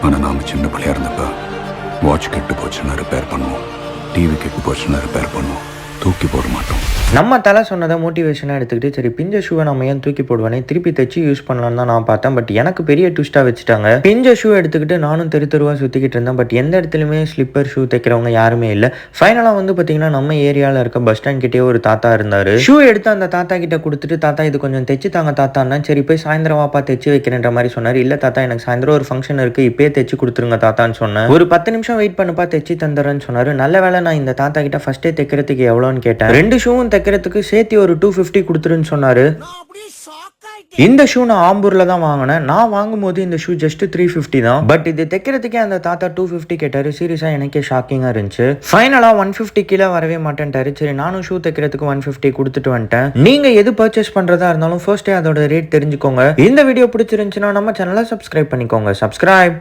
ஆனால் நாம் சின்ன பிள்ளையா இருந்தப்ப வாட்ச் கெட்டு போச்சுன்னா ரிப்பேர் பண்ணுவோம், டிவி கெட்டு போச்சுன்னா ரிப்பேர் பண்ணுவோம், தூக்கி போட மாட்டோம். நம்ம தலை சொன்னதை மோட்டிவேஷனாக எடுத்துக்கிட்டு சரி பிஞ்ச ஷூவை நம்ம ஏன் தூக்கி போடுவானே திருப்பி தைச்சு யூஸ் பண்ணலான்னு தான் நான் பார்த்தேன். பட் எனக்கு பெரிய ட்விஸ்ட்டாக வச்சுட்டாங்க. பிஞ்ச ஷூ எடுத்துக்கிட்டு நானும் தெருவாக சுற்றிக்கிட்டு இருந்தேன். பட் எந்த இடத்துலையுமே ஸ்லிப்பர் ஷூ தைக்கிறவங்க யாருமே இல்லை. ஃபைனலாக வந்து பார்த்தீங்கன்னா நம்ம ஏரியாவில் இருக்க பஸ் ஸ்டாண்ட் கிட்டே ஒரு தாத்தா இருந்தார். ஷூ எடுத்து அந்த தாத்தா கிட்ட கொடுத்துட்டு தாத்தா இது கொஞ்சம் தைச்சு தாங்க தாத்தான்னா சரி போய் சாயந்தரம் வாப்பா தைச்சு வைக்கிறேன்ற மாதிரி சொன்னார். இல்லை தாத்தா எனக்கு சாயந்தரம் ஒரு ஃபங்க்ஷன் இருக்குது, இப்பயே தைச்சு கொடுத்துருங்க தாத்தான்னு சொன்னேன். ஒரு 10 நிமிஷம் வெயிட் பண்ணுப்பா தைச்சு தந்துடுறேன்னு சொன்னார். நல்ல வேலை நான் இந்த தாத்தா கிட்ட ஃபஸ்ட்டே தைக்கிறதுக்கு எவ்வளோன்னு கேட்டேன். 2 ஷூவும் தைக்கிறதுக்கு சேர்த்து ஒரு 250 கொடுத்துருன்னு சொன்னாரு. இந்த ஷூ நான் ஆம்பூர்ல தான் வாங்கினேன். நான் வாங்கும்போது இந்த ஷூ ஜஸ்ட் 350 தான். பட் இது தைக்கிறதுக்கே அந்த தாத்தா 250 கேட்டாரு. சீரியஸா எனக்கே ஷாக்கிங்கா இருந்துச்சு. ஃபைனலா 150 கீழே வரவே மாட்டேன்ட்டாரு. சரி நானும் ஷூ தைக்கிறதுக்கு 150 கொடுத்துட்டு வந்துட்டேன். நீங்க எது பர்ச்சேஸ் பண்றதா இருந்தாலும் ஃபர்ஸ்டே அதோட ரேட் தெரிஞ்சுக்கோங்க. இந்த வீடியோ பிடிச்சிருந்துச்சுன்னா நம்ம சேனலை சப்ஸ்கிரைப் பண்ணிக்கோங்க. சப்ஸ்கிரைப்.